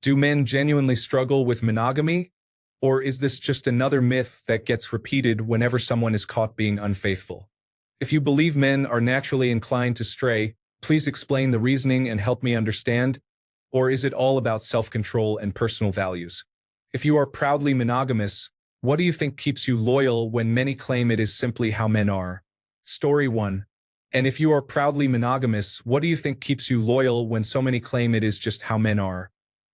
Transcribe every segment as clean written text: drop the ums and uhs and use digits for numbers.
Do men genuinely struggle with monogamy? Or is this just another myth that gets repeated whenever someone is caught being unfaithful? If you believe men are naturally inclined to stray, please explain the reasoning and help me understand. Or is it all about self-control and personal values? If you are proudly monogamous, what do you think keeps you loyal when many claim it is simply how men are? Story 1. And if you are proudly monogamous, what do you think keeps you loyal when so many claim it is just how men are?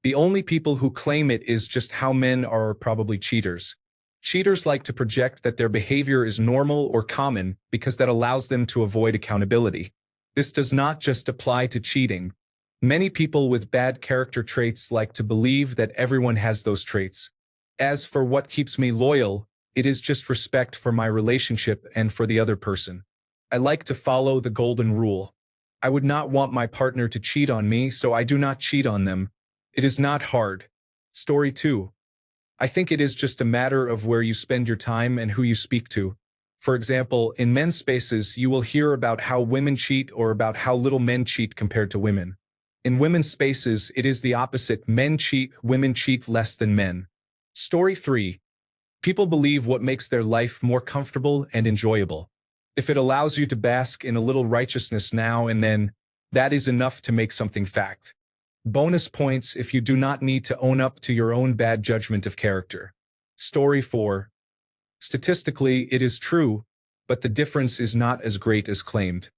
The only people who claim it is just how men are probably cheaters. Cheaters like to project that their behavior is normal or common because that allows them to avoid accountability. This does not just apply to cheating. Many people with bad character traits like to believe that everyone has those traits. As for what keeps me loyal, it is just respect for my relationship and for the other person. I like to follow the golden rule. I would not want my partner to cheat on me, so I do not cheat on them. It is not hard. Story 2. I think it is just a matter of where you spend your time and who you speak to. For example, in men's spaces, you will hear about how women cheat or about how little men cheat compared to women. In women's spaces, it is the opposite. Men cheat, women cheat less than men. Story 3. People believe what makes their life more comfortable and enjoyable. If it allows you to bask in a little righteousness now and then, that is enough to make something fact. Bonus points if you do not need to own up to your own bad judgment of character. Story 4. Statistically, it is true, but the difference is not as great as claimed.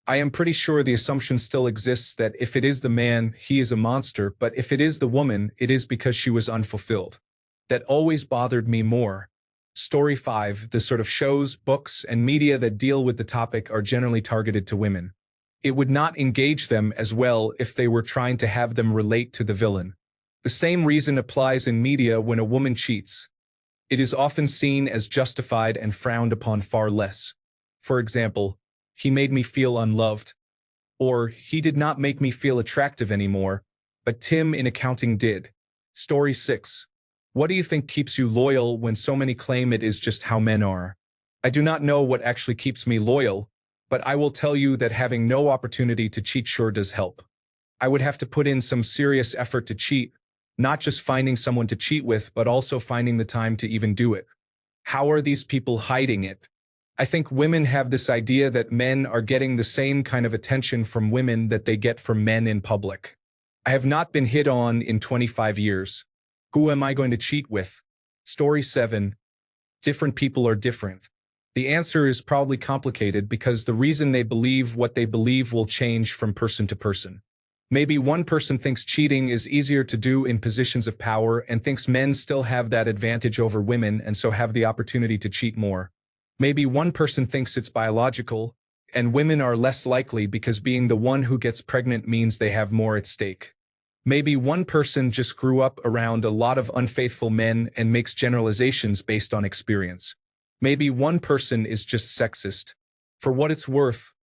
I am pretty sure the assumption still exists that if it is the man, he is a monster, but if it is the woman, it is because she was unfulfilled. That always bothered me more. Story 5. The sort of shows, books, and media that deal with the topic are generally targeted to women. It would not engage them as well if they were trying to have them relate to the villain. The same reason applies in media when a woman cheats. It is often seen as justified and frowned upon far less. For example, he made me feel unloved. Or, he did not make me feel attractive anymore, but Tim in accounting did. Story 6. What do you think keeps you loyal when so many claim it is just how men are? I do not know what actually keeps me loyal, but I will tell you that having no opportunity to cheat sure does help. I would have to put in some serious effort to cheat, not just finding someone to cheat with, but also finding the time to even do it. How are these people hiding it? I think women have this idea that men are getting the same kind of attention from women that they get from men in public. I have not been hit on in 25 years. Who am I going to cheat with? Story 7. Different people are different. The answer is probably complicated because the reason they believe what they believe will change from person to person. Maybe one person thinks cheating is easier to do in positions of power and thinks men still have that advantage over women and so have the opportunity to cheat more. Maybe one person thinks it's biological, and women are less likely because being the one who gets pregnant means they have more at stake. Maybe one person just grew up around a lot of unfaithful men and makes generalizations based on experience. Maybe one person is just sexist. For what it's worth,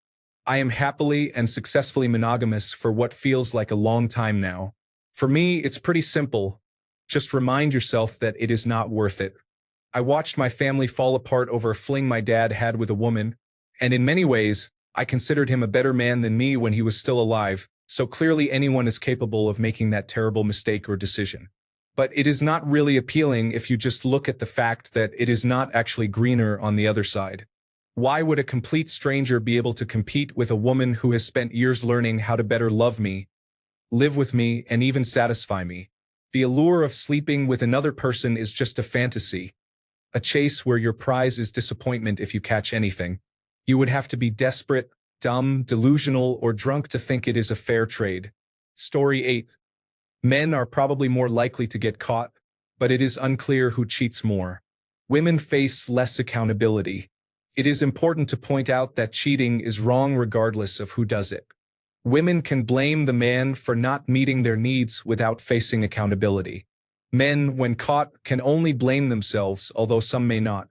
I am happily and successfully monogamous for what feels like a long time now. For me, it's pretty simple. Just remind yourself that it is not worth it. I watched my family fall apart over a fling my dad had with a woman, and in many ways, I considered him a better man than me when he was still alive, so clearly anyone is capable of making that terrible mistake or decision. But it is not really appealing if you just look at the fact that it is not actually greener on the other side. Why would a complete stranger be able to compete with a woman who has spent years learning how to better love me, live with me, and even satisfy me? The allure of sleeping with another person is just a fantasy, a chase where your prize is disappointment if you catch anything. You would have to be desperate, dumb, delusional, or drunk to think it is a fair trade. Story 8. Men are probably more likely to get caught, but it is unclear who cheats more. Women face less accountability. It is important to point out that cheating is wrong regardless of who does it. Women can blame the man for not meeting their needs without facing accountability. Men, when caught, can only blame themselves, although some may not.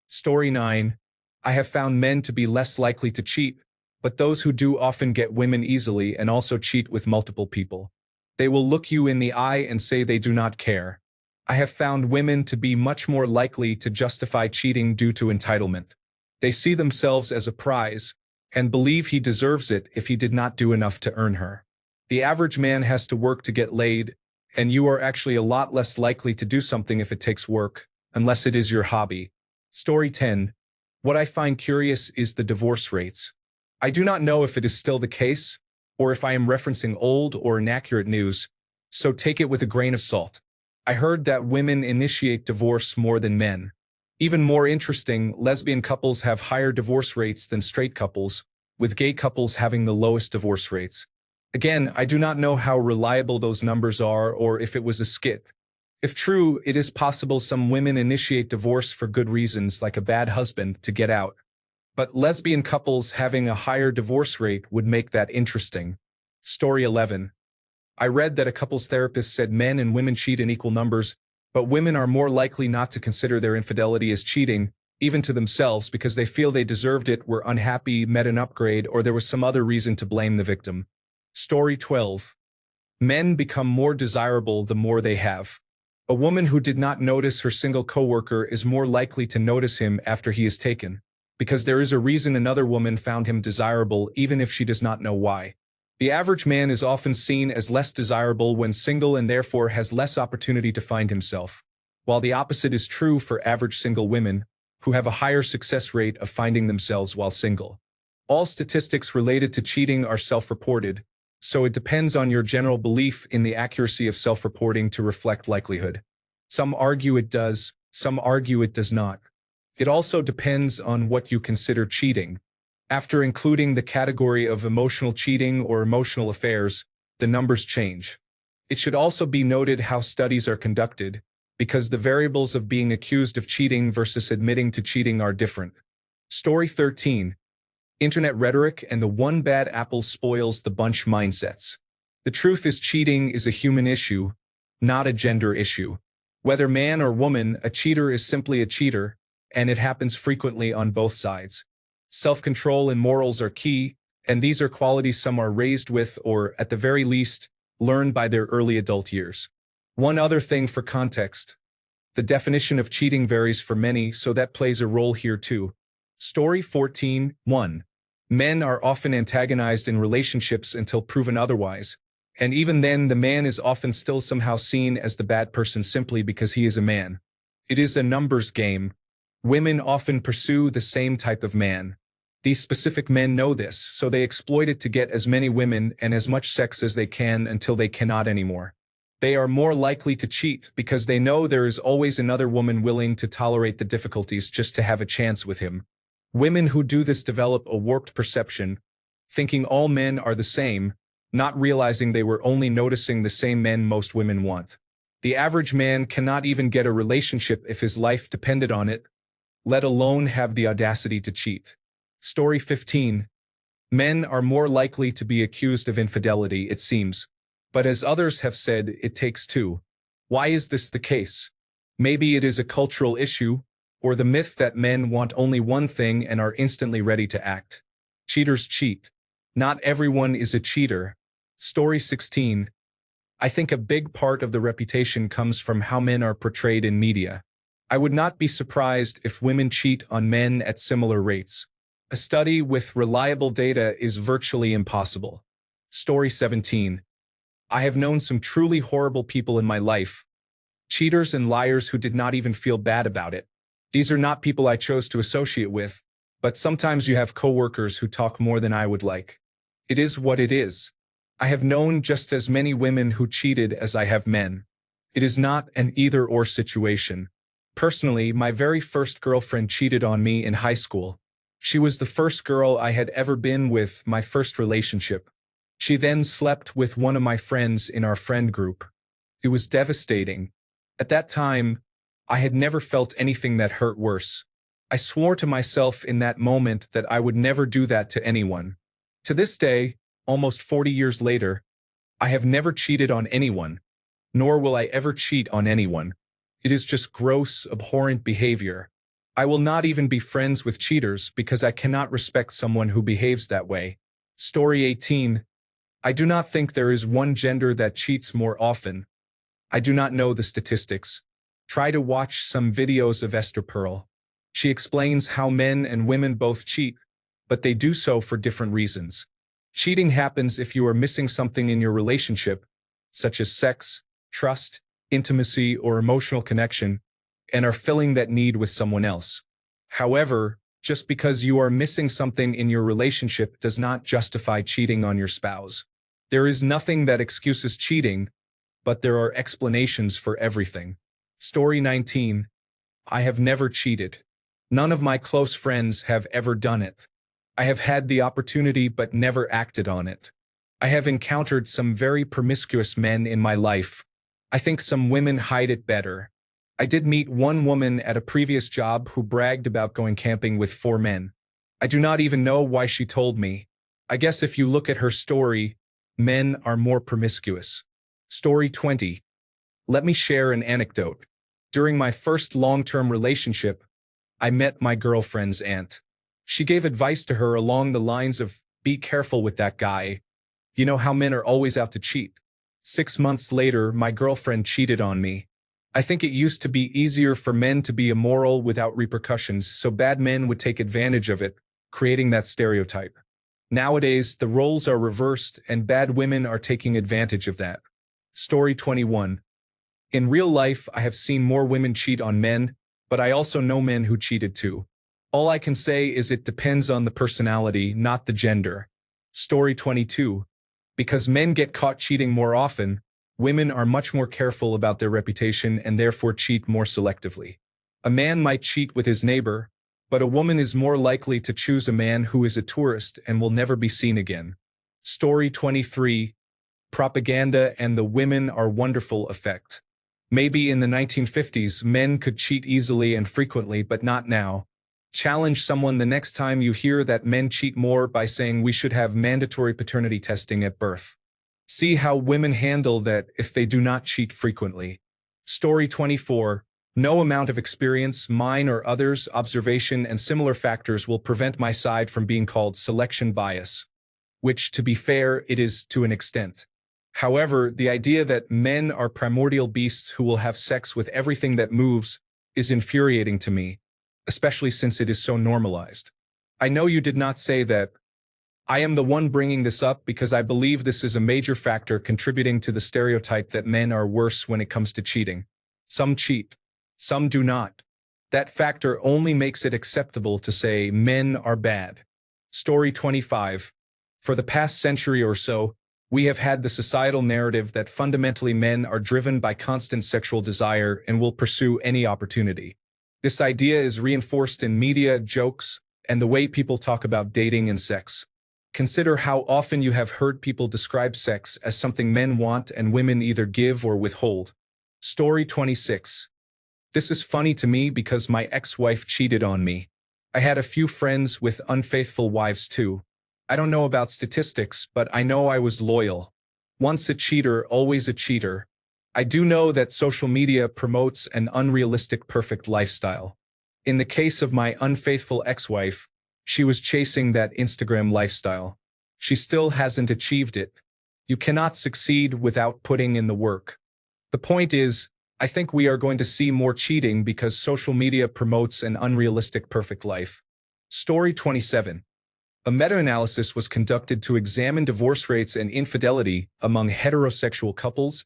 Story 9. I have found men to be less likely to cheat, but those who do often get women easily and also cheat with multiple people. They will look you in the eye and say they do not care. I have found women to be much more likely to justify cheating due to entitlement. They see themselves as a prize and believe he deserves it if he did not do enough to earn her. The average man has to work to get laid, and you are actually a lot less likely to do something if it takes work, unless it is your hobby. Story 10. What I find curious is the divorce rates. I do not know if it is still the case, or if I am referencing old or inaccurate news, so take it with a grain of salt. I heard that women initiate divorce more than men. Even more interesting, lesbian couples have higher divorce rates than straight couples, with gay couples having the lowest divorce rates. Again, I do not know how reliable those numbers are or if it was a skit. If true, it is possible some women initiate divorce for good reasons, like a bad husband, to get out. But lesbian couples having a higher divorce rate would make that interesting. Story 11. I read that a couples therapist said men and women cheat in equal numbers, but women are more likely not to consider their infidelity as cheating, even to themselves, because they feel they deserved it, were unhappy, met an upgrade, or there was some other reason to blame the victim. Story 12. Men become more desirable the more they have. A woman who did not notice her single coworker is more likely to notice him after he is taken, because there is a reason another woman found him desirable even if she does not know why. The average man is often seen as less desirable when single and therefore has less opportunity to find himself, while the opposite is true for average single women, who have a higher success rate of finding themselves while single. All statistics related to cheating are self-reported, so it depends on your general belief in the accuracy of self-reporting to reflect likelihood. Some argue it does, some argue it does not. It also depends on what you consider cheating. After including the category of emotional cheating or emotional affairs, the numbers change. It should also be noted how studies are conducted, because the variables of being accused of cheating versus admitting to cheating are different. Story 13. Internet rhetoric and the one bad apple spoils the bunch mindsets. The truth is, cheating is a human issue, not a gender issue. Whether man or woman, a cheater is simply a cheater, and it happens frequently on both sides. Self-control and morals are key, and these are qualities some are raised with or, at the very least, learned by their early adult years. One other thing for context. The definition of cheating varies for many, so that plays a role here too. Story 14. 1. Men are often antagonized in relationships until proven otherwise, and even then the man is often still somehow seen as the bad person simply because he is a man. It is a numbers game. Women often pursue the same type of man. These specific men know this, so they exploit it to get as many women and as much sex as they can until they cannot anymore. They are more likely to cheat because they know there is always another woman willing to tolerate the difficulties just to have a chance with him. Women who do this develop a warped perception, thinking all men are the same, not realizing they were only noticing the same men most women want. The average man cannot even get a relationship if his life depended on it, let alone have the audacity to cheat. Story 15. Men are more likely to be accused of infidelity, it seems. But as others have said, it takes two. Why is this the case? Maybe it is a cultural issue, or the myth that men want only one thing and are instantly ready to act. Cheaters cheat. Not everyone is a cheater. Story 16. I think a big part of the reputation comes from how men are portrayed in media. I would not be surprised if women cheat on men at similar rates. A study with reliable data is virtually impossible. Story 17. I have known some truly horrible people in my life. Cheaters and liars who did not even feel bad about it. These are not people I chose to associate with, but sometimes you have coworkers who talk more than I would like. It is what it is. I have known just as many women who cheated as I have men. It is not an either-or situation. Personally, my very first girlfriend cheated on me in high school. She was the first girl I had ever been with, my first relationship. She then slept with one of my friends in our friend group. It was devastating. At that time, I had never felt anything that hurt worse. I swore to myself in that moment that I would never do that to anyone. To this day, almost 40 years later, I have never cheated on anyone, nor will I ever cheat on anyone. It is just gross, abhorrent behavior. I will not even be friends with cheaters because I cannot respect someone who behaves that way. Story 18. I do not think there is one gender that cheats more often. I do not know the statistics. Try to watch some videos of Esther Pearl. She explains how men and women both cheat, but they do so for different reasons. Cheating happens if you are missing something in your relationship, such as sex, trust, intimacy, or emotional connection, and are filling that need with someone else. However, just because you are missing something in your relationship does not justify cheating on your spouse. There is nothing that excuses cheating, but there are explanations for everything. Story 19. I have never cheated. None of my close friends have ever done it. I have had the opportunity but never acted on it. I have encountered some very promiscuous men in my life. I think some women hide it better. I did meet one woman at a previous job who bragged about going camping with 4 men. I do not even know why she told me. I guess if you look at her story, men are more promiscuous. Story 20. Let me share an anecdote. During my first long-term relationship, I met my girlfriend's aunt. She gave advice to her along the lines of, be careful with that guy. You know how men are always out to cheat. 6 months later, my girlfriend cheated on me. I think it used to be easier for men to be immoral without repercussions, so bad men would take advantage of it, creating that stereotype. Nowadays, the roles are reversed and bad women are taking advantage of that. Story 21. In real life, I have seen more women cheat on men, but I also know men who cheated too. All I can say is it depends on the personality, not the gender. Story 22. Because men get caught cheating more often, women are much more careful about their reputation and therefore cheat more selectively. A man might cheat with his neighbor, but a woman is more likely to choose a man who is a tourist and will never be seen again. Story 23. Propaganda and the women are wonderful effect. Maybe in the 1950s, men could cheat easily and frequently, but not now. Challenge someone the next time you hear that men cheat more by saying we should have mandatory paternity testing at birth. See how women handle that if they do not cheat frequently. Story 24. No amount of experience, mine or others, observation, and similar factors will prevent my side from being called selection bias, which, to be fair, it is to an extent. However, the idea that men are primordial beasts who will have sex with everything that moves is infuriating to me, especially since it is so normalized. I know you did not say that. I am the one bringing this up because I believe this is a major factor contributing to the stereotype that men are worse when it comes to cheating. Some cheat, some do not. That factor only makes it acceptable to say men are bad. Story 25. For the past century or so, we have had the societal narrative that fundamentally men are driven by constant sexual desire and will pursue any opportunity. This idea is reinforced in media, jokes, and the way people talk about dating and sex. Consider how often you have heard people describe sex as something men want and women either give or withhold. Story 26. This is funny to me because my ex-wife cheated on me. I had a few friends with unfaithful wives too. I don't know about statistics, but I know I was loyal. Once a cheater, always a cheater. I do know that social media promotes an unrealistic perfect lifestyle. In the case of my unfaithful ex-wife, she was chasing that Instagram lifestyle. She still hasn't achieved it. You cannot succeed without putting in the work. The point is, I think we are going to see more cheating because social media promotes an unrealistic perfect life. Story 27. A meta-analysis was conducted to examine divorce rates and infidelity among heterosexual couples,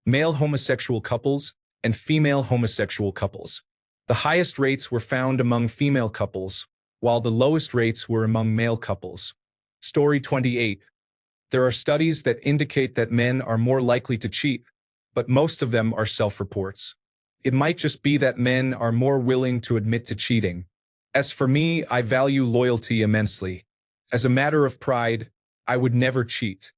male homosexual couples, and female homosexual couples. The highest rates were found among female couples, while the lowest rates were among male couples. Story 28. There are studies that indicate that men are more likely to cheat, but most of them are self-reports. It might just be that men are more willing to admit to cheating. As for me, I value loyalty immensely. As a matter of pride, I would never cheat.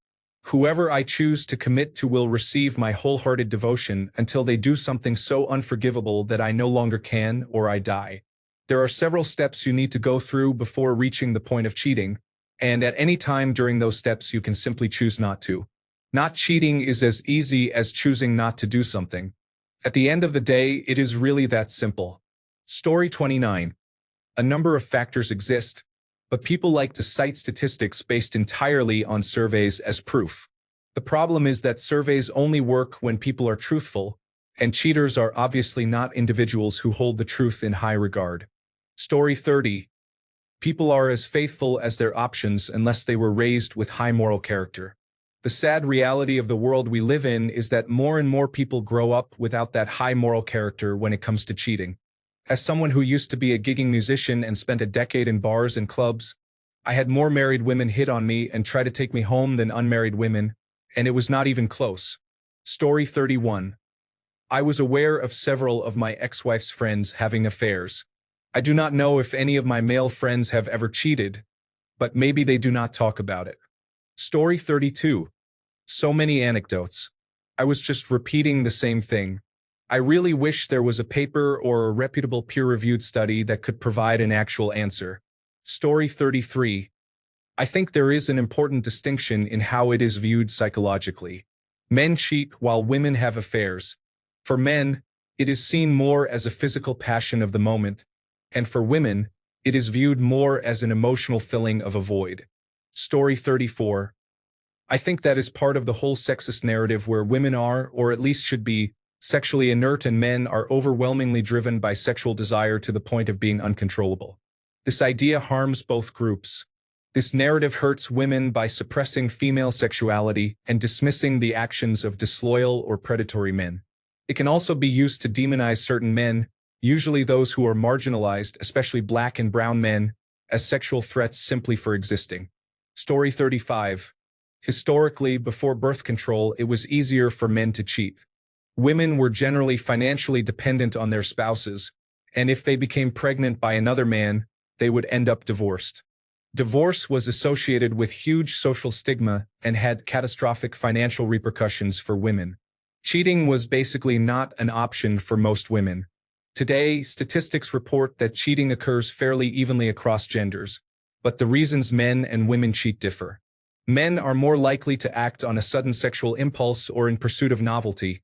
Whoever I choose to commit to will receive my wholehearted devotion until they do something so unforgivable that I no longer can or I die. There are several steps you need to go through before reaching the point of cheating, and at any time during those steps you can simply choose not to. Not cheating is as easy as choosing not to do something. At the end of the day, it is really that simple. Story 29. A number of factors exist, but people like to cite statistics based entirely on surveys as proof. The problem is that surveys only work when people are truthful, and cheaters are obviously not individuals who hold the truth in high regard. Story 30. People are as faithful as their options unless they were raised with high moral character. The sad reality of the world we live in is that more and more people grow up without that high moral character when it comes to cheating. As someone who used to be a gigging musician and spent a decade in bars and clubs, I had more married women hit on me and try to take me home than unmarried women, and it was not even close. Story 31. I was aware of several of my ex-wife's friends having affairs. I do not know if any of my male friends have ever cheated, but maybe they do not talk about it. Story 32. So many anecdotes. I was just repeating the same thing. I really wish there was a paper or a reputable peer-reviewed study that could provide an actual answer. Story 33. I think there is an important distinction in how it is viewed psychologically. Men cheat while women have affairs. For men, it is seen more as a physical passion of the moment, and for women, it is viewed more as an emotional filling of a void. Story 34. I think that is part of the whole sexist narrative where women are, or at least should be, sexually inert and men are overwhelmingly driven by sexual desire to the point of being uncontrollable. This idea harms both groups. This narrative hurts women by suppressing female sexuality and dismissing the actions of disloyal or predatory men. It can also be used to demonize certain men, usually those who are marginalized, especially black and brown men, as sexual threats simply for existing. Story 35. Historically, before birth control, it was easier for men to cheat. Women were generally financially dependent on their spouses, and if they became pregnant by another man, they would end up divorced. Divorce was associated with huge social stigma and had catastrophic financial repercussions for women. Cheating was basically not an option for most women. Today, statistics report that cheating occurs fairly evenly across genders, but the reasons men and women cheat differ. Men are more likely to act on a sudden sexual impulse or in pursuit of novelty,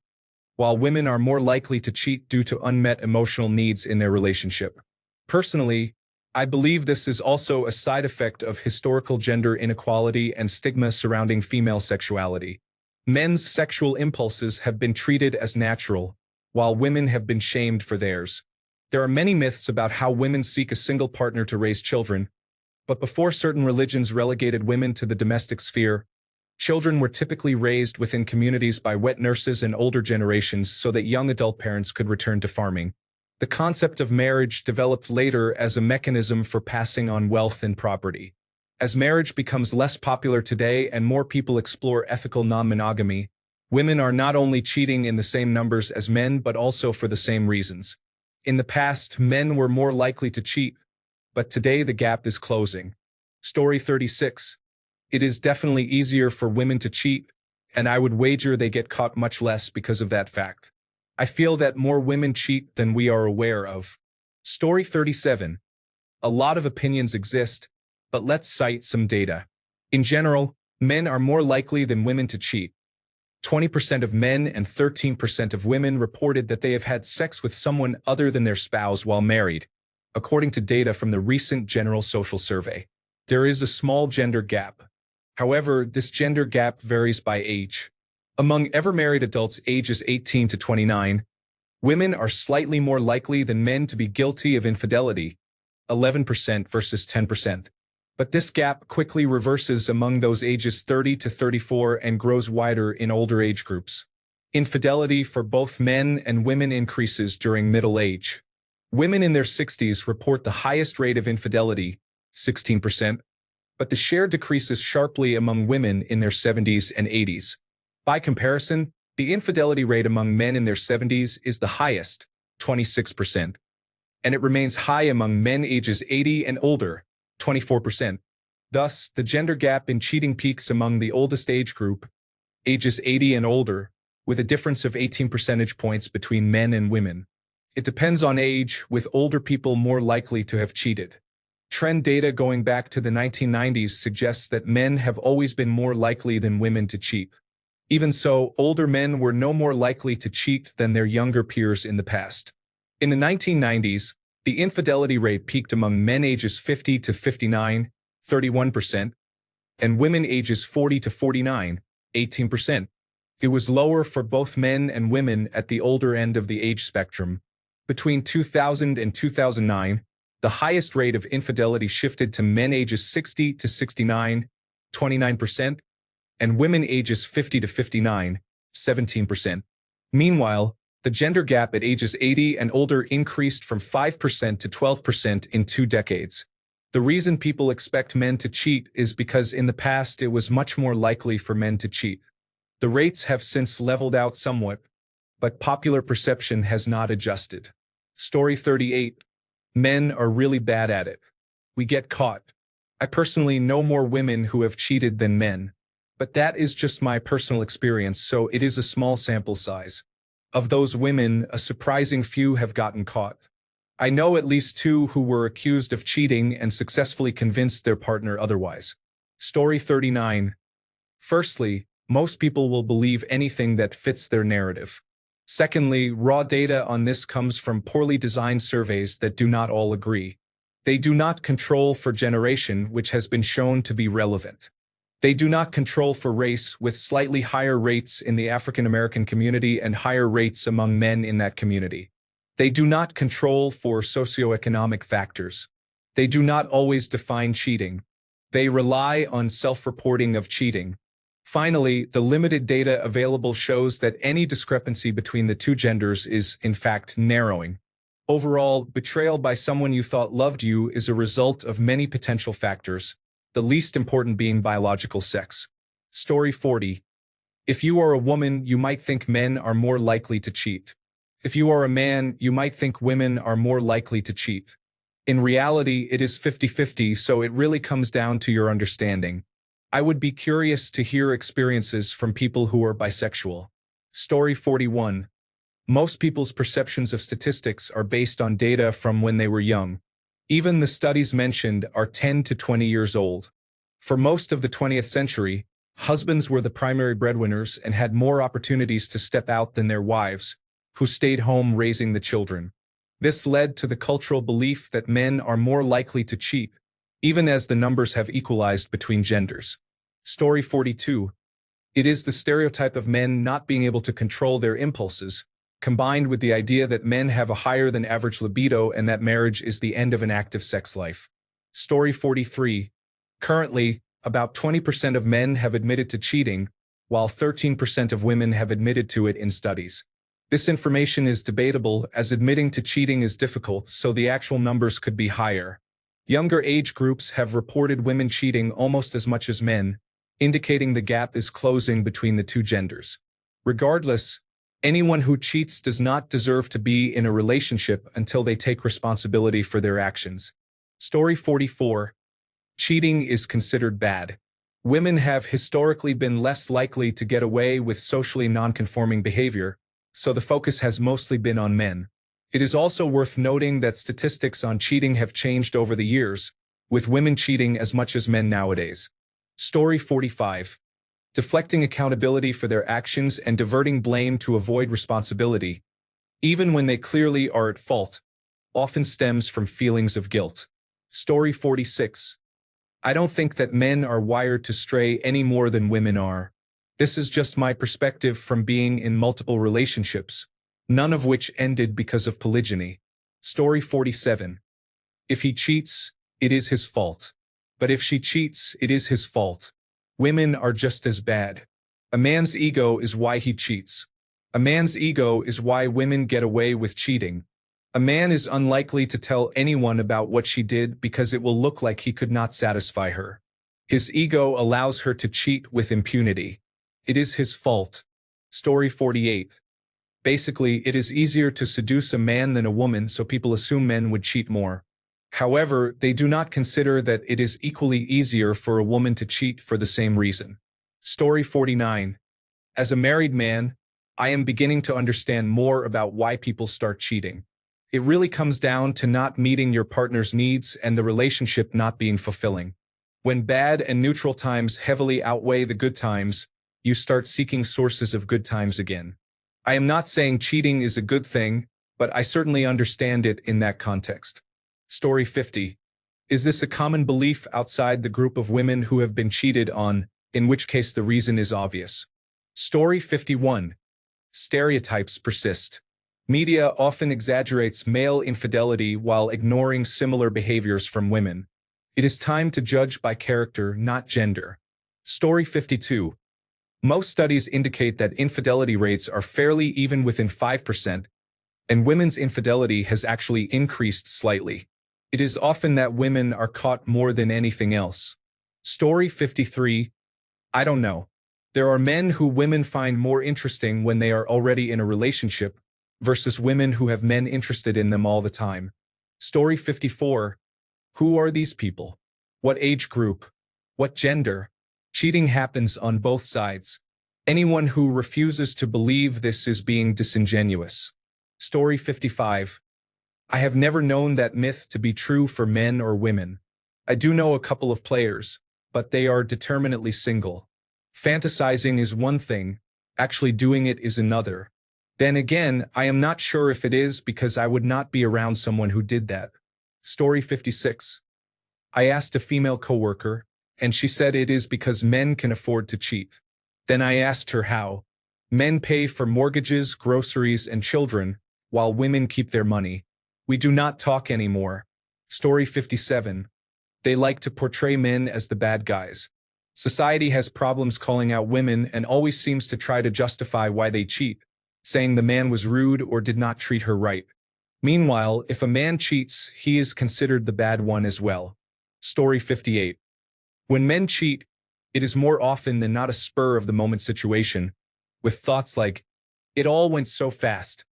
while women are more likely to cheat due to unmet emotional needs in their relationship. Personally, I believe this is also a side effect of historical gender inequality and stigma surrounding female sexuality. Men's sexual impulses have been treated as natural, while women have been shamed for theirs. There are many myths about how women seek a single partner to raise children, but before certain religions relegated women to the domestic sphere, children were typically raised within communities by wet nurses and older generations so that young adult parents could return to farming. The concept of marriage developed later as a mechanism for passing on wealth and property. As marriage becomes less popular today and more people explore ethical non-monogamy, women are not only cheating in the same numbers as men but also for the same reasons. In the past, men were more likely to cheat, but today the gap is closing. Story 36. It is definitely easier for women to cheat, and I would wager they get caught much less because of that fact. I feel that more women cheat than we are aware of. Story 37. A lot of opinions exist, but let's cite some data. In general, men are more likely than women to cheat. 20% of men and 13% of women reported that they have had sex with someone other than their spouse while married, according to data from the recent General Social Survey. There is a small gender gap. However, this gender gap varies by age. Among ever-married adults ages 18 to 29, women are slightly more likely than men to be guilty of infidelity, 11% versus 10%. But this gap quickly reverses among those ages 30 to 34 and grows wider in older age groups. Infidelity for both men and women increases during middle age. Women in their 60s report the highest rate of infidelity, 16%, but the share decreases sharply among women in their 70s and 80s. By comparison, the infidelity rate among men in their 70s is the highest, 26%, and it remains high among men ages 80 and older, 24%. Thus, the gender gap in cheating peaks among the oldest age group, ages 80 and older, with a difference of 18 percentage points between men and women. It depends on age, with older people more likely to have cheated. Trend data going back to the 1990s suggests that men have always been more likely than women to cheat. Even so, older men were no more likely to cheat than their younger peers in the past. In the 1990s, the infidelity rate peaked among men ages 50 to 59, 31%, and women ages 40 to 49, 18%. It was lower for both men and women at the older end of the age spectrum. Between 2000 and 2009, the highest rate of infidelity shifted to men ages 60 to 69, 29%, and women ages 50 to 59, 17%. Meanwhile, the gender gap at ages 80 and older increased from 5% to 12% in 2 decades. The reason people expect men to cheat is because in the past it was much more likely for men to cheat. The rates have since leveled out somewhat, but popular perception has not adjusted. Story 38. Men are really bad at it. We get caught. I personally know more women who have cheated than men, but that is just my personal experience, so it is a small sample size. Of those women, a surprising few have gotten caught. I know at least 2 who were accused of cheating and successfully convinced their partner otherwise. Story 39. Firstly, most people will believe anything that fits their narrative. Secondly, raw data on this comes from poorly designed surveys that do not all agree. They do not control for generation, which has been shown to be relevant. They do not control for race, with slightly higher rates in the African American community and higher rates among men in that community. They do not control for socioeconomic factors. They do not always define cheating. They rely on self-reporting of cheating. Finally, the limited data available shows that any discrepancy between the 2 genders is, in fact, narrowing. Overall, betrayal by someone you thought loved you is a result of many potential factors, the least important being biological sex. Story 40. If you are a woman, you might think men are more likely to cheat. If you are a man, you might think women are more likely to cheat. In reality, it is 50-50, so it really comes down to your understanding. I would be curious to hear experiences from people who are bisexual. Story 41. Most people's perceptions of statistics are based on data from when they were young. Even the studies mentioned are 10 to 20 years old. For most of the 20th century, husbands were the primary breadwinners and had more opportunities to step out than their wives, who stayed home raising the children. This led to the cultural belief that men are more likely to cheat, even as the numbers have equalized between genders. Story 42. It is the stereotype of men not being able to control their impulses, combined with the idea that men have a higher than average libido and that marriage is the end of an active sex life. Story 43. Currently, about 20% of men have admitted to cheating, while 13% of women have admitted to it in studies. This information is debatable, as admitting to cheating is difficult, so the actual numbers could be higher. Younger age groups have reported women cheating almost as much as men, indicating the gap is closing between the 2 genders. Regardless, anyone who cheats does not deserve to be in a relationship until they take responsibility for their actions. Story 44. Cheating is considered bad. Women have historically been less likely to get away with socially non-conforming behavior, so the focus has mostly been on men. It is also worth noting that statistics on cheating have changed over the years, with women cheating as much as men nowadays. Story 45. Deflecting accountability for their actions and diverting blame to avoid responsibility, even when they clearly are at fault, often stems from feelings of guilt. Story 46. I don't think that men are wired to stray any more than women are. This is just my perspective from being in multiple relationships, none of which ended because of polygyny. Story 47. If he cheats, it is his fault. But if she cheats, it is his fault. Women are just as bad. A man's ego is why he cheats. A man's ego is why women get away with cheating. A man is unlikely to tell anyone about what she did because it will look like he could not satisfy her. His ego allows her to cheat with impunity. It is his fault. Story 48. Basically, it is easier to seduce a man than a woman, so people assume men would cheat more. However, they do not consider that it is equally easier for a woman to cheat for the same reason. Story 49. As a married man, I am beginning to understand more about why people start cheating. It really comes down to not meeting your partner's needs and the relationship not being fulfilling. When bad and neutral times heavily outweigh the good times, you start seeking sources of good times again. I am not saying cheating is a good thing, but I certainly understand it in that context. Story 50. Is this a common belief outside the group of women who have been cheated on, in which case the reason is obvious? Story 51. Stereotypes persist. Media often exaggerates male infidelity while ignoring similar behaviors from women. It is time to judge by character, not gender. Story 52. Most studies indicate that infidelity rates are fairly even within 5%, and women's infidelity has actually increased slightly. It is often that women are caught more than anything else. Story 53. I don't know. There are men who women find more interesting when they are already in a relationship versus women who have men interested in them all the time. Story 54. Who are these people? What age group? What gender? Cheating happens on both sides. Anyone who refuses to believe this is being disingenuous. Story 55. I have never known that myth to be true for men or women. I do know a couple of players, but they are determinately single. Fantasizing is one thing, actually doing it is another. Then again, I am not sure if it is because I would not be around someone who did that. Story 56. I asked a female coworker, and she said it is because men can afford to cheat. Then I asked her how. Men pay for mortgages, groceries, and children, while women keep their money. We do not talk anymore. Story 57. They like to portray men as the bad guys. Society has problems calling out women and always seems to try to justify why they cheat, saying the man was rude or did not treat her right. Meanwhile, if a man cheats, he is considered the bad one as well. Story 58. When men cheat, it is more often than not a spur-of-the-moment situation, with thoughts like, "It all went so fast.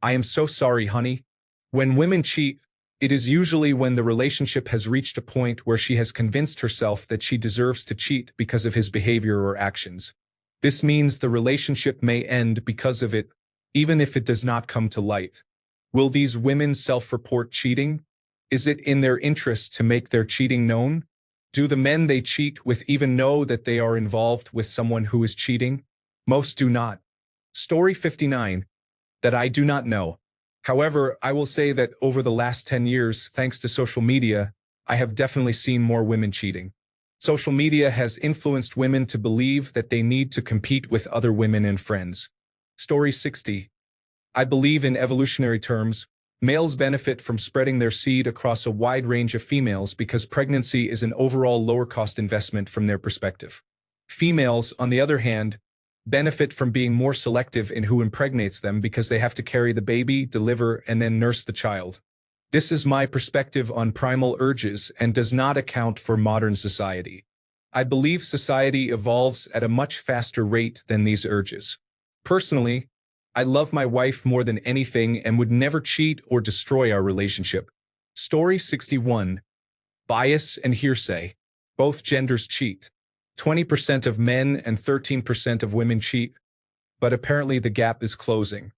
I am so sorry, honey." When women cheat, it is usually when the relationship has reached a point where she has convinced herself that she deserves to cheat because of his behavior or actions. This means the relationship may end because of it, even if it does not come to light. Will these women self-report cheating? Is it in their interest to make their cheating known? Do the men they cheat with even know that they are involved with someone who is cheating? Most do not. Story 59. That I do not know. However, I will say that over the last 10 years, thanks to social media, I have definitely seen more women cheating. Social media has influenced women to believe that they need to compete with other women and friends. Story 60. I believe in evolutionary terms, males benefit from spreading their seed across a wide range of females because pregnancy is an overall lower-cost investment from their perspective. Females, on the other hand, benefit from being more selective in who impregnates them because they have to carry the baby, deliver, and then nurse the child. This is my perspective on primal urges and does not account for modern society. I believe society evolves at a much faster rate than these urges. Personally, I love my wife more than anything and would never cheat or destroy our relationship. Story 61. Bias and hearsay. Both genders cheat. 20% of men and 13% of women cheat, but apparently the gap is closing.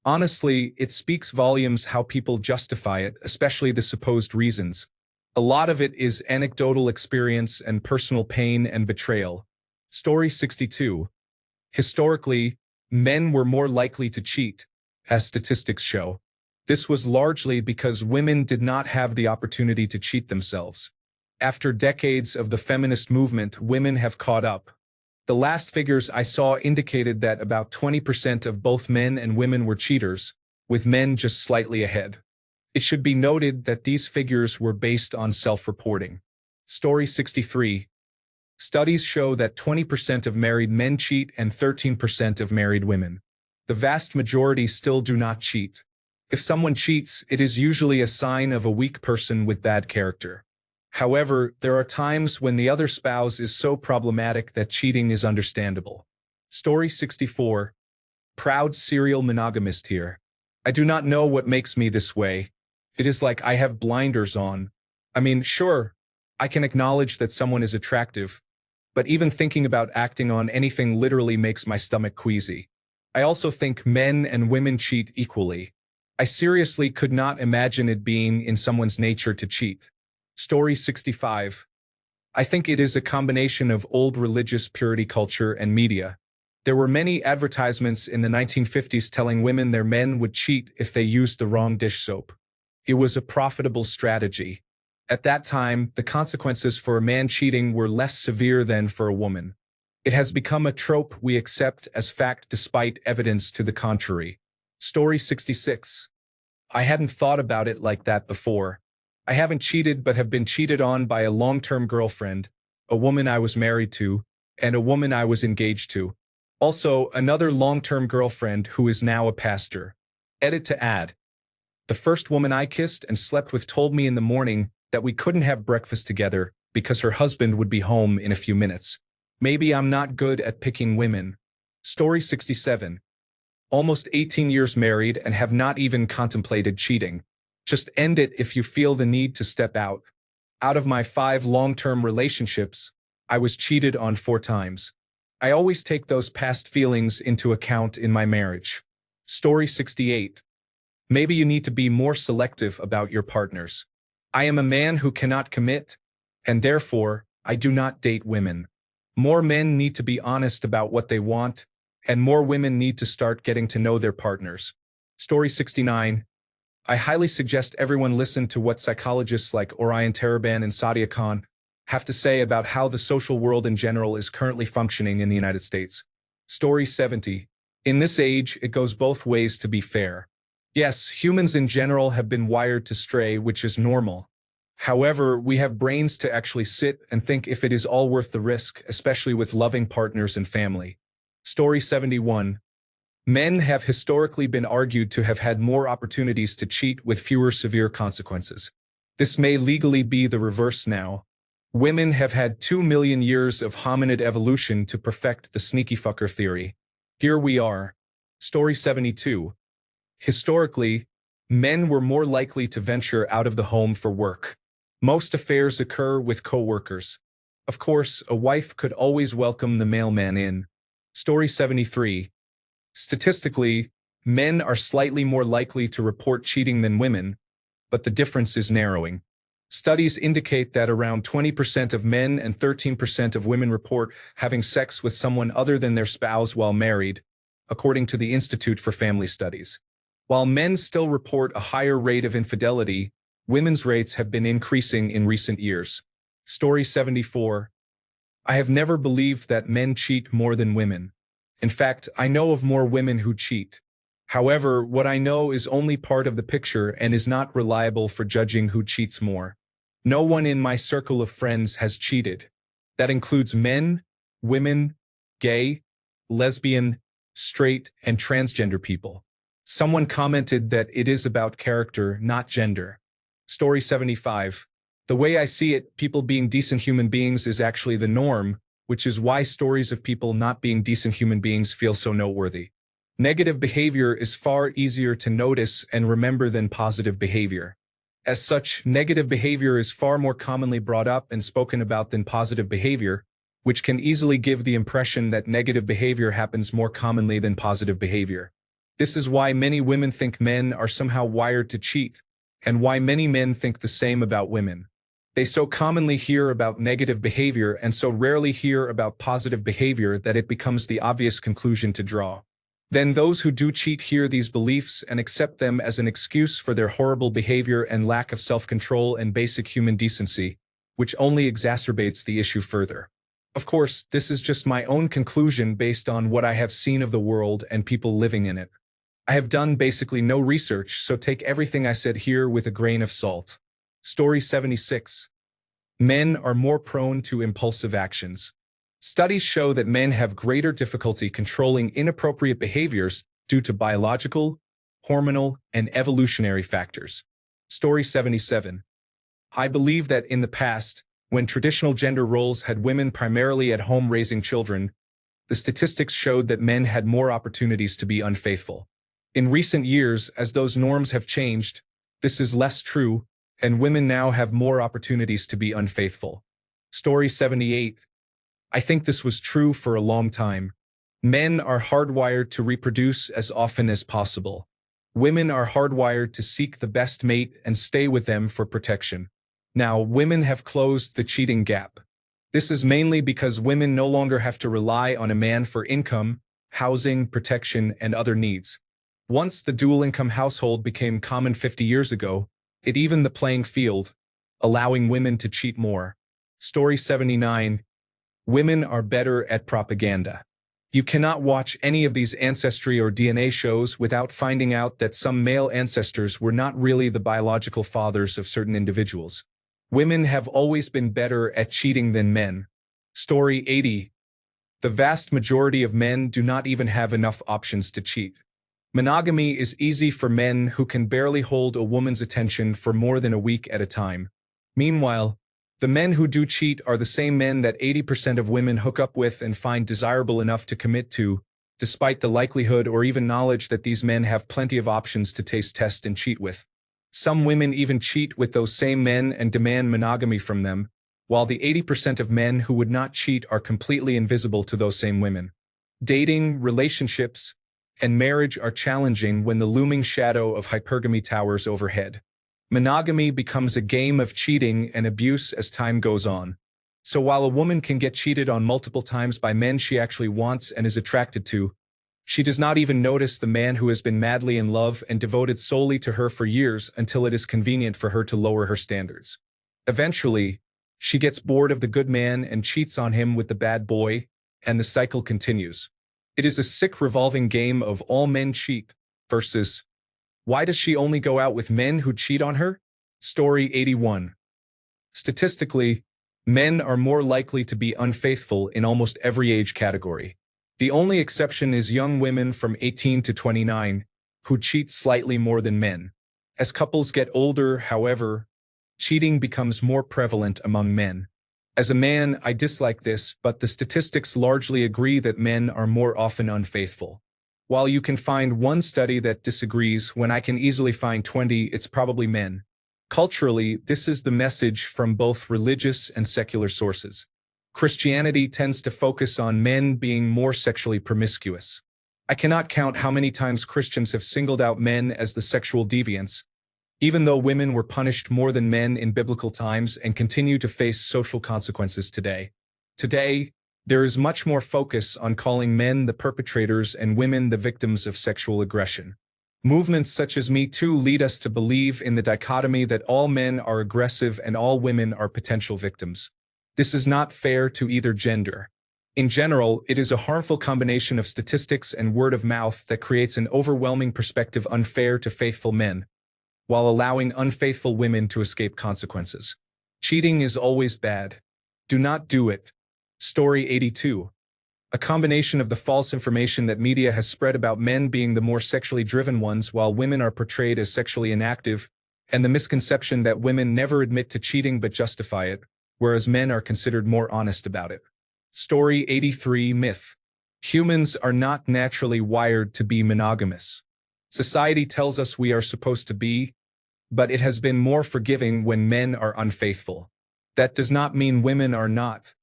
Honestly, it speaks volumes how people justify it, especially the supposed reasons. A lot of it is anecdotal experience and personal pain and betrayal. Story 62. Historically, men were more likely to cheat, as statistics show. This was largely because women did not have the opportunity to cheat themselves. After decades of the feminist movement, women have caught up. The last figures I saw indicated that about 20% of both men and women were cheaters, with men just slightly ahead. It should be noted that these figures were based on self-reporting. Story 63. Studies show that 20% of married men cheat and 13% of married women. The vast majority still do not cheat. If someone cheats, it is usually a sign of a weak person with bad character. However, there are times when the other spouse is so problematic that cheating is understandable. Story 64. Proud serial monogamist here. I do not know what makes me this way. It is like I have blinders on. I mean, sure, I can acknowledge that someone is attractive, but even thinking about acting on anything literally makes my stomach queasy. I also think men and women cheat equally. I seriously could not imagine it being in someone's nature to cheat. Story 65. I think it is a combination of old religious purity culture and media. There were many advertisements in the 1950s telling women their men would cheat if they used the wrong dish soap. It was a profitable strategy. At that time, the consequences for a man cheating were less severe than for a woman. It has become a trope we accept as fact despite evidence to the contrary. Story 66. I hadn't thought about it like that before. I haven't cheated but have been cheated on by a long-term girlfriend, a woman I was married to, and a woman I was engaged to. Also, another long-term girlfriend who is now a pastor. Edit to add. The first woman I kissed and slept with told me in the morning that we couldn't have breakfast together because her husband would be home in a few minutes. Maybe I'm not good at picking women. Story 67. Almost 18 years married and have not even contemplated cheating. Just end it if you feel the need to step out. Out of my 5 long-term relationships, I was cheated on 4 times. I always take those past feelings into account in my marriage. Story 68. Maybe you need to be more selective about your partners. I am a man who cannot commit, and therefore, I do not date women. More men need to be honest about what they want, and more women need to start getting to know their partners. Story 69. I highly suggest everyone listen to what psychologists like Orion Taraban and Sadia Khan have to say about how the social world in general is currently functioning in the United States. Story 70. In this age, it goes both ways to be fair. Yes, humans in general have been wired to stray, which is normal. However, we have brains to actually sit and think if it is all worth the risk, especially with loving partners and family. Story 71. Men have historically been argued to have had more opportunities to cheat with fewer severe consequences. This may legally be the reverse now. Women have had 2 million years of hominid evolution to perfect the sneaky fucker theory. Here we are. Story 72. Historically, men were more likely to venture out of the home for work. Most affairs occur with co-workers. Of course, a wife could always welcome the mailman in. Story 73. Statistically, men are slightly more likely to report cheating than women, but the difference is narrowing. Studies indicate that around 20% of men and 13% of women report having sex with someone other than their spouse while married, according to the Institute for Family Studies. While men still report a higher rate of infidelity, women's rates have been increasing in recent years. Story 74. I have never believed that men cheat more than women. In fact, I know of more women who cheat. However, what I know is only part of the picture and is not reliable for judging who cheats more. No one in my circle of friends has cheated. That includes men, women, gay, lesbian, straight, and transgender people. Someone commented that it is about character, not gender. Story 75. The way I see it, people being decent human beings is actually the norm, which is why stories of people not being decent human beings feel so noteworthy. Negative behavior is far easier to notice and remember than positive behavior. As such, negative behavior is far more commonly brought up and spoken about than positive behavior, which can easily give the impression that negative behavior happens more commonly than positive behavior. This is why many women think men are somehow wired to cheat, and why many men think the same about women. They so commonly hear about negative behavior and so rarely hear about positive behavior that it becomes the obvious conclusion to draw. Then those who do cheat hear these beliefs and accept them as an excuse for their horrible behavior and lack of self-control and basic human decency, which only exacerbates the issue further. Of course, this is just my own conclusion based on what I have seen of the world and people living in it. I have done basically no research, so take everything I said here with a grain of salt. Story 76. Men are more prone to impulsive actions. Studies show that men have greater difficulty controlling inappropriate behaviors due to biological, hormonal, and evolutionary factors. Story 77. I believe that in the past, when traditional gender roles had women primarily at home raising children, the statistics showed that men had more opportunities to be unfaithful. In recent years, as those norms have changed, this is less true, and women now have more opportunities to be unfaithful. Story 78. I think this was true for a long time. Men are hardwired to reproduce as often as possible. Women are hardwired to seek the best mate and stay with them for protection. Now, women have closed the cheating gap. This is mainly because women no longer have to rely on a man for income, housing, protection, and other needs. Once the dual-income household became common 50 years ago, it evened the playing field, allowing women to cheat more. Story 79. Women are better at propaganda. You cannot watch any of these ancestry or DNA shows without finding out that some male ancestors were not really the biological fathers of certain individuals. Women have always been better at cheating than men. Story 80. The vast majority of men do not even have enough options to cheat. Monogamy is easy for men who can barely hold a woman's attention for more than a week at a time. Meanwhile, the men who do cheat are the same men that 80% of women hook up with and find desirable enough to commit to, despite the likelihood or even knowledge that these men have plenty of options to taste, test, and cheat with. Some women even cheat with those same men and demand monogamy from them, while the 80% of men who would not cheat are completely invisible to those same women. Dating, relationships, and marriage are challenging when the looming shadow of hypergamy towers overhead. Monogamy becomes a game of cheating and abuse as time goes on. So while a woman can get cheated on multiple times by men she actually wants and is attracted to, she does not even notice the man who has been madly in love and devoted solely to her for years until it is convenient for her to lower her standards. Eventually, she gets bored of the good man and cheats on him with the bad boy, and the cycle continues. It is a sick revolving game of all men cheat versus why does she only go out with men who cheat on her? Story 81. Statistically, men are more likely to be unfaithful in almost every age category. The only exception is young women from 18 to 29, who cheat slightly more than men. As couples get older, however, cheating becomes more prevalent among men. As a man, I dislike this, but the statistics largely agree that men are more often unfaithful. While you can find one study that disagrees, when I can easily find 20, it's probably men. Culturally, this is the message from both religious and secular sources. Christianity tends to focus on men being more sexually promiscuous. I cannot count how many times Christians have singled out men as the sexual deviants, even though women were punished more than men in biblical times and continue to face social consequences today. Today, there is much more focus on calling men the perpetrators and women the victims of sexual aggression. Movements such as Me Too lead us to believe in the dichotomy that all men are aggressive and all women are potential victims. This is not fair to either gender. In general, it is a harmful combination of statistics and word of mouth that creates an overwhelming perspective unfair to faithful men, while allowing unfaithful women to escape consequences. Cheating is always bad. Do not do it. Story 82. A combination of the false information that media has spread about men being the more sexually driven ones while women are portrayed as sexually inactive, and the misconception that women never admit to cheating but justify it, whereas men are considered more honest about it. Story 83. Myth. Humans are not naturally wired to be monogamous. Society tells us we are supposed to be, but it has been more forgiving when men are unfaithful. That does not mean women are not.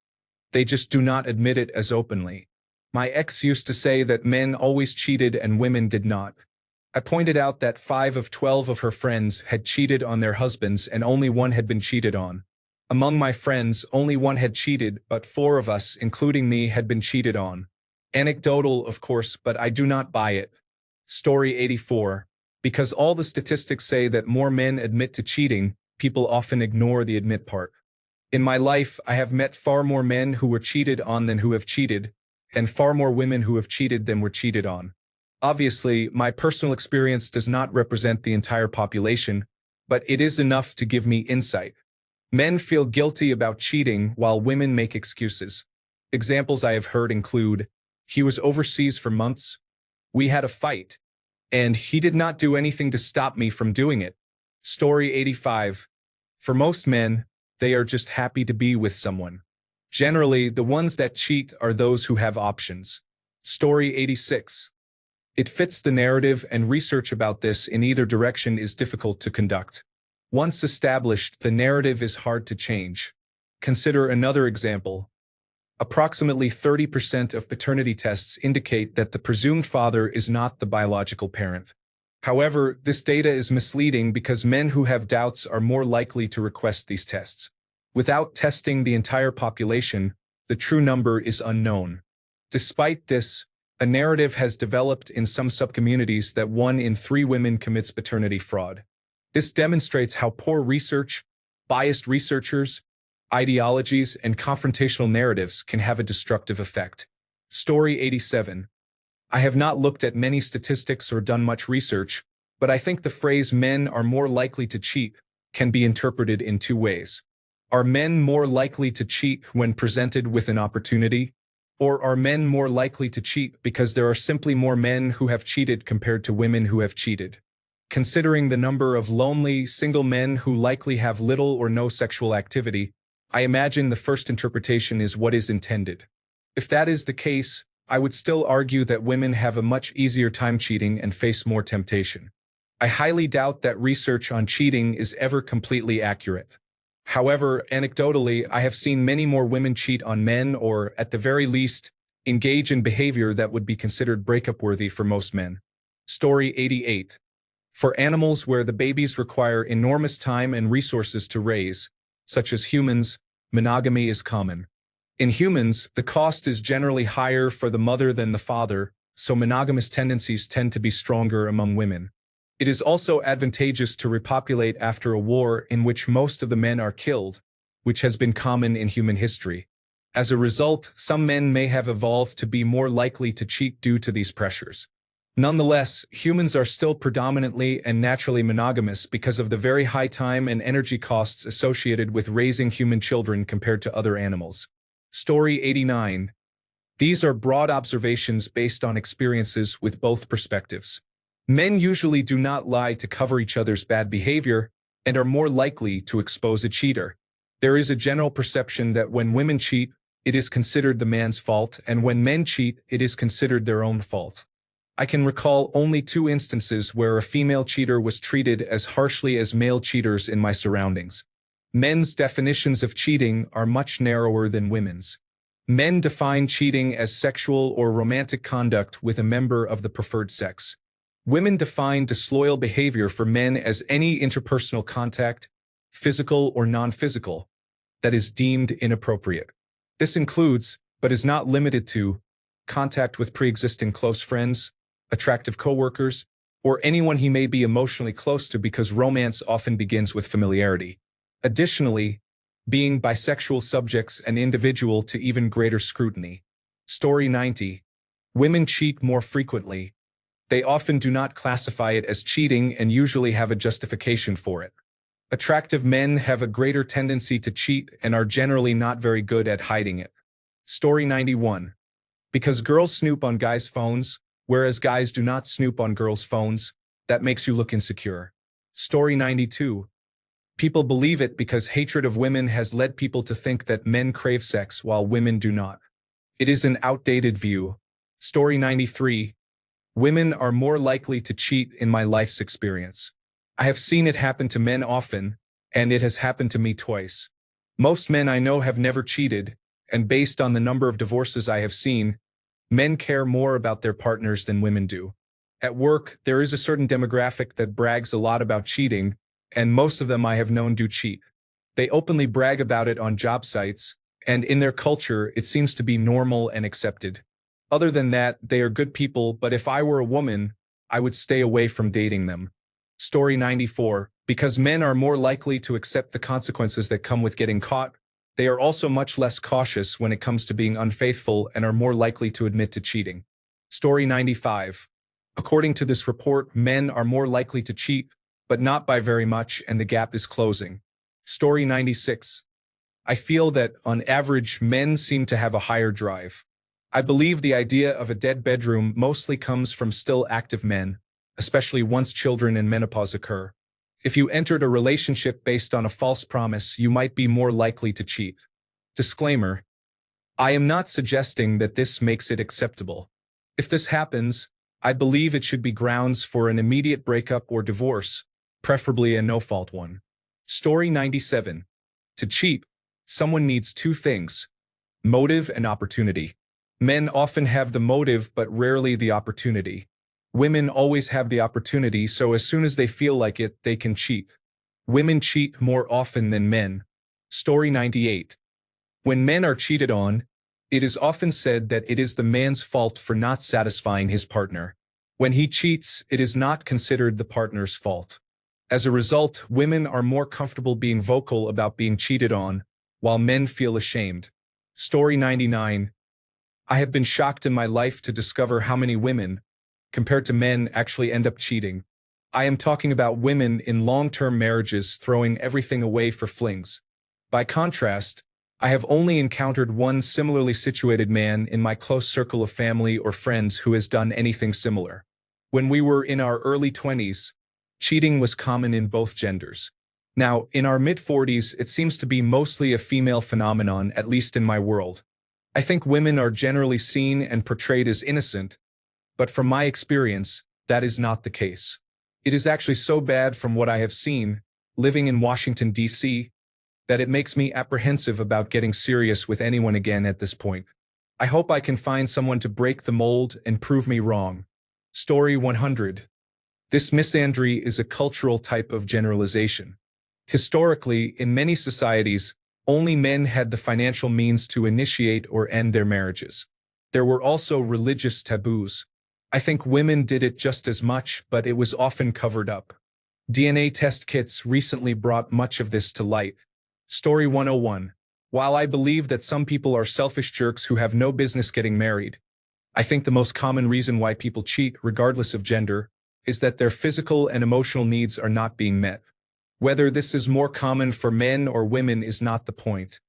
They just do not admit it as openly. My ex used to say that men always cheated and women did not. I pointed out that 5 of 12 of her friends had cheated on their husbands and only one had been cheated on. Among my friends, only one had cheated, but 4 of us, including me, had been cheated on. Anecdotal, of course, but I do not buy it. Story 84. Because all the statistics say that more men admit to cheating, people often ignore the admit part. In my life, I have met far more men who were cheated on than who have cheated, and far more women who have cheated than were cheated on. Obviously, my personal experience does not represent the entire population, but it is enough to give me insight. Men feel guilty about cheating while women make excuses. Examples I have heard include, he was overseas for months, we had a fight, and he did not do anything to stop me from doing it. Story 85. For most men, they are just happy to be with someone. Generally, the ones that cheat are those who have options. Story 86. It fits the narrative, and research about this in either direction is difficult to conduct. Once established, the narrative is hard to change. Consider another example. Approximately 30% of paternity tests indicate that the presumed father is not the biological parent. However, this data is misleading because men who have doubts are more likely to request these tests. Without testing the entire population, the true number is unknown. Despite this, a narrative has developed in some subcommunities that 1 in 3 women commits paternity fraud. This demonstrates how poor research, biased researchers, ideologies, and confrontational narratives can have a destructive effect. Story 87. I have not looked at many statistics or done much research, but I think the phrase "men are more likely to cheat" can be interpreted in 2 ways. Are men more likely to cheat when presented with an opportunity? Or are men more likely to cheat because there are simply more men who have cheated compared to women who have cheated? Considering the number of lonely, single men who likely have little or no sexual activity, I imagine the first interpretation is what is intended. If that is the case, I would still argue that women have a much easier time cheating and face more temptation. I highly doubt that research on cheating is ever completely accurate. However, anecdotally, I have seen many more women cheat on men or, at the very least, engage in behavior that would be considered breakup-worthy for most men. Story 88. For animals where the babies require enormous time and resources to raise, such as humans, monogamy is common. In humans, the cost is generally higher for the mother than the father, so monogamous tendencies tend to be stronger among women. It is also advantageous to repopulate after a war in which most of the men are killed, which has been common in human history. As a result, some men may have evolved to be more likely to cheat due to these pressures. Nonetheless, humans are still predominantly and naturally monogamous because of the very high time and energy costs associated with raising human children compared to other animals. Story 89. These are broad observations based on experiences with both perspectives. Men usually do not lie to cover each other's bad behavior and are more likely to expose a cheater. There is a general perception that when women cheat, it is considered the man's fault, and when men cheat, it is considered their own fault. I can recall only 2 instances where a female cheater was treated as harshly as male cheaters in my surroundings. Men's definitions of cheating are much narrower than women's. Men define cheating as sexual or romantic conduct with a member of the preferred sex. Women define disloyal behavior for men as any interpersonal contact, physical or non-physical, that is deemed inappropriate. This includes, but is not limited to, contact with pre-existing close friends, attractive coworkers, or anyone he may be emotionally close to because romance often begins with familiarity. Additionally, being bisexual subjects an individual to even greater scrutiny. Story 90. Women cheat more frequently. They often do not classify it as cheating and usually have a justification for it. Attractive men have a greater tendency to cheat and are generally not very good at hiding it. Story 91. Because girls snoop on guys' phones, whereas guys do not snoop on girls' phones, that makes you look insecure. Story 92. People believe it because hatred of women has led people to think that men crave sex while women do not. It is an outdated view. Story 93. Women are more likely to cheat in my life's experience. I have seen it happen to men often, and it has happened to me twice. Most men I know have never cheated, and based on the number of divorces I have seen, men care more about their partners than women do. At work, there is a certain demographic that brags a lot about cheating, and most of them I have known do cheat. They openly brag about it on job sites, and in their culture, it seems to be normal and accepted. Other than that, they are good people, but if I were a woman, I would stay away from dating them. Story 94. Because men are more likely to accept the consequences that come with getting caught, they are also much less cautious when it comes to being unfaithful and are more likely to admit to cheating. Story 95. According to this report, men are more likely to cheat, but not by very much, and the gap is closing. Story 96. I feel that, on average, men seem to have a higher drive. I believe the idea of a dead bedroom mostly comes from still active men, especially once children and menopause occur. If you entered a relationship based on a false promise, you might be more likely to cheat. Disclaimer: I am not suggesting that this makes it acceptable. If this happens, I believe it should be grounds for an immediate breakup or divorce, preferably a no-fault one. Story 97. To cheat, someone needs 2 things: motive and opportunity. Men often have the motive but rarely the opportunity. Women always have the opportunity, so as soon as they feel like it, they can cheat. Women cheat more often than men. Story 98. When men are cheated on, it is often said that it is the man's fault for not satisfying his partner. When he cheats, it is not considered the partner's fault. As a result, women are more comfortable being vocal about being cheated on, while men feel ashamed. Story 99. I have been shocked in my life to discover how many women, compared to men, actually end up cheating. I am talking about women in long-term marriages throwing everything away for flings. By contrast, I have only encountered one similarly situated man in my close circle of family or friends who has done anything similar. When we were in our early 20s, cheating was common in both genders. Now, in our mid-40s, it seems to be mostly a female phenomenon, at least in my world. I think women are generally seen and portrayed as innocent, but from my experience, that is not the case. It is actually so bad from what I have seen, living in Washington, D.C., that it makes me apprehensive about getting serious with anyone again at this point. I hope I can find someone to break the mold and prove me wrong. Story 100. This misandry is a cultural type of generalization. Historically, in many societies, only men had the financial means to initiate or end their marriages. There were also religious taboos. I think women did it just as much, but it was often covered up. DNA test kits recently brought much of this to light. Story 101. While I believe that some people are selfish jerks who have no business getting married, I think the most common reason why people cheat, regardless of gender, is that their physical and emotional needs are not being met. Whether this is more common for men or women is not the point.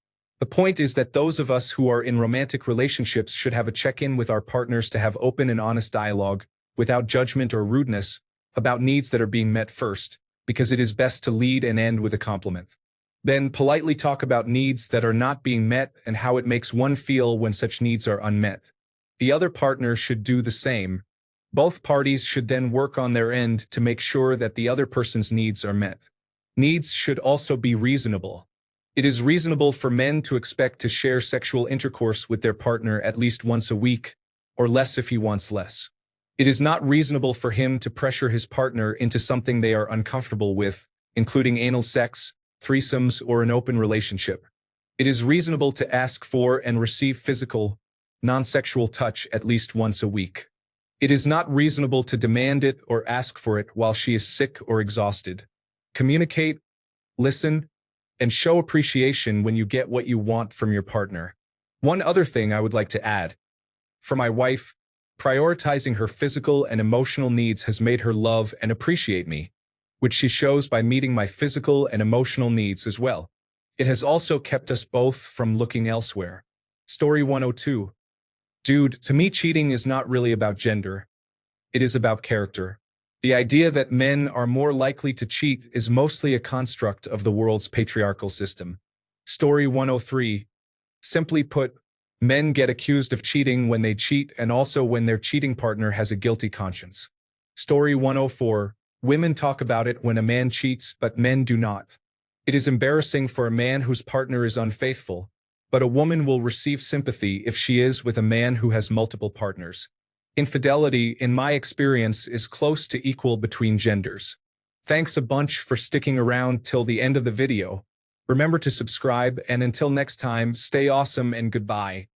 The point is that those of us who are in romantic relationships should have a check-in with our partners to have open and honest dialogue, without judgment or rudeness, about needs that are being met first, because it is best to lead and end with a compliment. Then politely talk about needs that are not being met and how it makes one feel when such needs are unmet. The other partner should do the same. Both parties should then work on their end to make sure that the other person's needs are met. Needs should also be reasonable. It is reasonable for men to expect to share sexual intercourse with their partner at least once a week, or less if he wants less. It is not reasonable for him to pressure his partner into something they are uncomfortable with, including anal sex, threesomes, or an open relationship. It is reasonable to ask for and receive physical, non-sexual touch at least once a week. It is not reasonable to demand it or ask for it while she is sick or exhausted. Communicate, listen, and show appreciation when you get what you want from your partner. One other thing I would like to add. For my wife, prioritizing her physical and emotional needs has made her love and appreciate me, which she shows by meeting my physical and emotional needs as well. It has also kept us both from looking elsewhere. Story 102. Dude, to me cheating is not really about gender. It is about character. The idea that men are more likely to cheat is mostly a construct of the world's patriarchal system. Story 103. Simply put, men get accused of cheating when they cheat and also when their cheating partner has a guilty conscience. Story 104. Women talk about it when a man cheats, but men do not. It is embarrassing for a man whose partner is unfaithful, but a woman will receive sympathy if she is with a man who has multiple partners. Infidelity, in my experience, is close to equal between genders. Thanks a bunch for sticking around till the end of the video. Remember to subscribe, and until next time, stay awesome and goodbye.